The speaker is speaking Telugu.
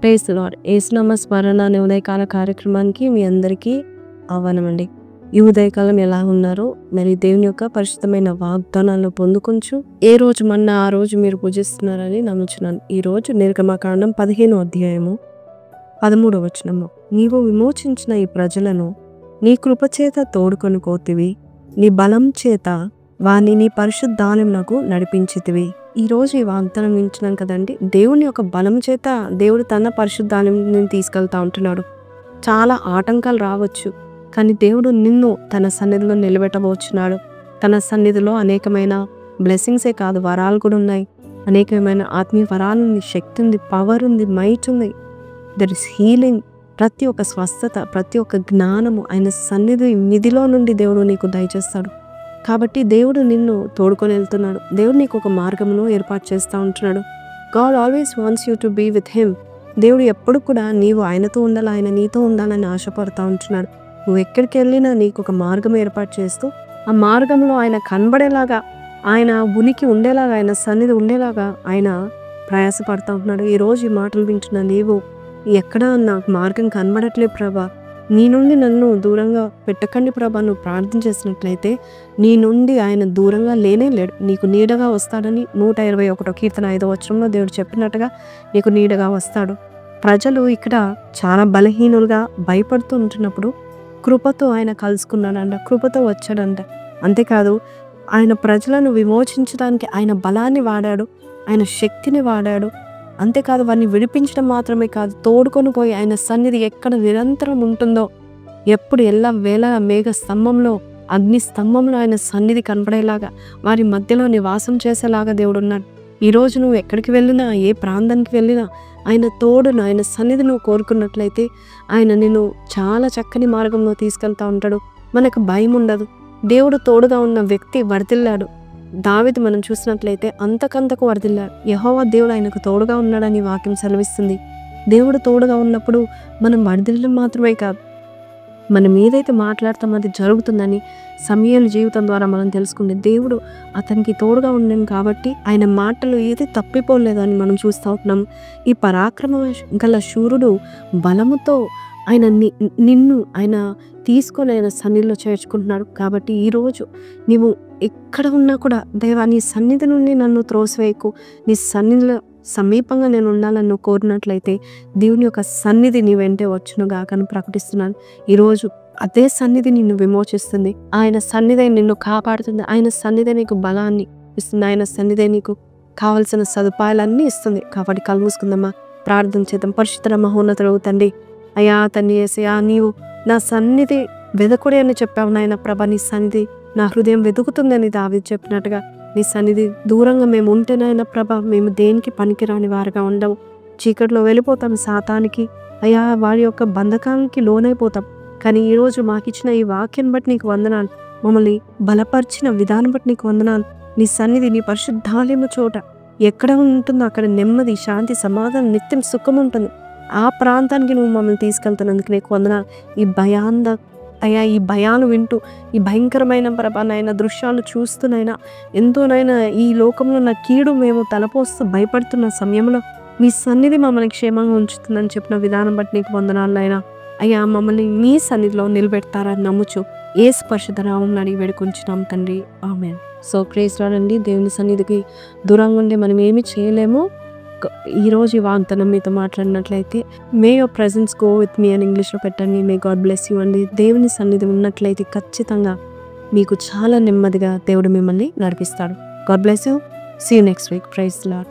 Praise the lord. యేసునామ స్మరణ అనే ఉదయకాల కార్యక్రమానికి మీ అందరికీ ఆహ్వానమండి. ఈ ఉదయకాలం ఎలా ఉన్నారో, మరి దేవుని యొక్క పరిశుద్ధమైన వాగ్దానాలను పొందుకొంచు ఏ రోజు మన్నా ఆ రోజు మీరు పూజిస్తున్నారని నమ్ముచున్నాను. ఈ రోజు నిర్గమకాండం 15వ అధ్యాయము 13వ వచనము. నీవు విమోచించిన ఈ ప్రజలను నీ కృపచేత తోడుకొని పోతివి, నీ బలం చేత వారిని నీ పరిశుద్ధాలయమునకు నడిపించితివి. ఈరోజు ఈ వాగ్దానం వింటున్నాం కదండి. దేవుని యొక్క బలం చేత దేవుడు తన పరిశుద్ధాలయం తీసుకెళ్తా ఉంటున్నాడు. చాలా ఆటంకాలు రావచ్చు, కానీ దేవుడు నిన్ను తన సన్నిధిలో నిలబెట్టబోచున్నాడు. తన సన్నిధిలో అనేకమైన బ్లెస్సింగ్సే కాదు, వరాలు కూడా ఉన్నాయి. అనేకమైన ఆత్మీయ వరాలు ఉంది, శక్తి ఉంది, పవర్ ఉంది, మైట్ ఉంది. There is healing. ప్రతి ఒక్క స్వస్థత, ప్రతి ఒక్క జ్ఞానము ఆయన సన్నిధి నిధిలో నుండి దేవుడు నీకు దయచేస్తాడు. కాబట్టి దేవుడు నిన్ను తోడుకొని వెళ్తున్నాడు. దేవుడు నీకు ఒక మార్గమును ఏర్పాటు చేస్తూ ఉంటున్నాడు. God always wants you to be with him. దేవుడు ఎప్పుడు కూడా నీవు ఆయనతో ఉండాలి, ఆయన నీతో ఉండాలని ఆశపడుతూ ఉంటున్నాడు. నువ్వు ఎక్కడికి వెళ్ళినా నీకు ఒక మార్గం ఏర్పాటు చేస్తూ ఆ మార్గంలో ఆయన కనబడేలాగా, ఆయన ఉనికి ఉండేలాగా, ఆయన సన్నిధి ఉండేలాగా ఆయన ప్రయాసపడుతూ ఉంటున్నాడు. ఈరోజు ఈ మాటలు వింటున్నా నీవు ఎక్కడ నాకు మార్గం కనబడట్లే ప్రభా, నీ నుండి నన్ను దూరంగా పెట్టకండి ప్రభా, నువ్వు ప్రార్థన చేసినట్లయితే నీ నుండి ఆయన దూరంగా లేనే లేడు. నీకు నీడగా వస్తాడని 121వ కీర్తన 5వ వచనంలో దేవుడు చెప్పినట్టుగా నీకు నీడగా వస్తాడు. ప్రజలు ఇక్కడ చాలా బలహీనులుగా భయపడుతూ ఉంటున్నప్పుడు కృపతో ఆయన కలుసుకున్నాడంట, కృపతో వచ్చాడంట. అంతేకాదు ఆయన ప్రజలను విమోచించడానికి ఆయన బలాన్ని వాడాడు, ఆయన శక్తిని వాడాడు. అంతేకాదు వారిని విడిపించడం మాత్రమే కాదు, తోడుకొని పోయి ఆయన సన్నిధి ఎక్కడ నిరంతరం ఉంటుందో, ఎప్పుడు ఎల్ల వేళ మేఘ స్తంభంలో, అగ్ని స్తంభంలో ఆయన సన్నిధి కనపడేలాగా, వారి మధ్యలో నివాసం చేసేలాగా దేవుడు ఉన్నాడు. ఈరోజు నువ్వు ఎక్కడికి వెళ్ళినా, ఏ ప్రాంతానికి వెళ్ళినా ఆయన తోడును, ఆయన సన్నిధి నువ్వు కోరుకున్నట్లయితే ఆయన నిన్ను చాలా చక్కని మార్గంలో తీసుకెళ్తా ఉంటాడు. మనకు భయం ఉండదు. దేవుడు తోడుగా ఉన్న వ్యక్తి వర్ధిల్లాడు. దావీదు మనం చూసినట్లయితే అంతకంతకు వర్ధిల్లాడు. యెహోవా దేవుడు ఆయనకు తోడుగా ఉన్నాడని వాక్యం సెలవిస్తుంది. దేవుడు తోడుగా ఉన్నప్పుడు మనం వర్ధిల్లడం మాత్రమే కాదు, మనం ఏదైతే మాట్లాడతామో అది జరుగుతుందని సమూయేలు జీవితం ద్వారా మనం తెలుసుకుంటే దేవుడు అతనికి తోడుగా ఉన్నాడు. కాబట్టి ఆయన మాటలు ఏది తప్పిపోలేదని మనం చూస్తూ ఉంటున్నాం. ఈ పరాక్రమ గల శూరుడు బలముతో ఆయన నిన్ను ఆయన తీసుకొని ఆయన సన్నిధిలో చేర్చుకుంటున్నాడు. కాబట్టి ఈరోజు నీవు ఎక్కడ ఉన్నా కూడా దేవా నీ సన్నిధి నుండి నన్ను త్రోసివేయకు, నీ సన్నిధిలో సమీపంగా నేను ఉండాలని నువ్వు కోరినట్లయితే దేవుని యొక్క సన్నిధి నీ వెంటే వచ్చునుగా అని ప్రకటిస్తున్నాను. ఈరోజు అదే సన్నిధి నిన్ను విమోచిస్తుంది, ఆయన సన్నిధి నిన్ను కాపాడుతుంది, ఆయన సన్నిధి నీకు బలాన్ని ఇస్తుంది, ఆయన సన్నిధి నీకు కావలసిన సదుపాయాలన్నీ ఇస్తుంది. కాబట్టి కళ్ళు మూసుకుందామా, ప్రార్థన చేద్దాం. పరిశుద్ధ మహోన్నతుడు తండ్రి, అయ్యా తండ్రి యేసయ్యా, నీవు నా సన్నిధి వెదకుడే అని చెప్పావు నాయన ప్రభా. నీ సన్నిధి నా హృదయం వెతుకుతుందని దావీదు చెప్పినట్టుగా నీ సన్నిధి దూరంగా మేము ఉంటేనైనా ప్రభా, మేము దేనికి పనికిరాని వారుగా ఉండవు. చీకటిలో వెళ్ళిపోతాం, సాతానికి అయ్యా వారి యొక్క బంధకానికి లోనైపోతాం. కానీ ఈరోజు మాకు ఇచ్చిన ఈ వాక్యం బట్టి నీకు వందనాలు, మమ్మల్ని బలపరిచిన విధానం బట్టి నీకు వందనాలు. నీ సన్నిధి నీ పరిశుద్ధాలయము చోట ఎక్కడ ఉంటుందో అక్కడ నెమ్మది, శాంతి, సమాధానం, నిత్యం సుఖం ఉంటుంది. ఆ ప్రాంతానికి నువ్వు మమ్మల్ని తీసుకెళ్తున్నందుకు నీకు వందనాలు. ఈ భయాలు వింటూ, ఈ భయంకరమైన ప్రభానైనా దృశ్యాలు చూస్తూనైనా, ఎంతోనైనా ఈ లోకంలో నా కీడు మేము తలపోస్తూ భయపడుతున్న సమయంలో మీ సన్నిధి మమ్మల్ని క్షేమంగా ఉంచుతుందని చెప్పిన విధానం బట్టి నీకు వందనాలు అయినా. అయ్యా మమ్మల్ని మీ సన్నిధిలో నిలబెడతారని నమ్ముచు యేసు పరిశుద్ధ నామమున అడిగి వేడుకొంచున్నాం తండ్రి, ఆమేన్. సో ప్రైజ్ లార్డ్ అండి. దేవుని సన్నిధికి దూరంగా ఉండి మనం ఏమి చేయలేము. ఈరోజు ఈ వాగ్దానం మీతో మాట్లాడినట్లయితే may your presence go with me అని ఇంగ్లీష్లో పెట్టండి. మే గాడ్ బ్లెస్ యూ అండి. దేవుని సన్నిధి ఉన్నట్లయితే ఖచ్చితంగా మీకు చాలా నెమ్మదిగా దేవుడు మిమ్మల్ని నడిపిస్తాడు. God bless you. See you next week. Praise lord.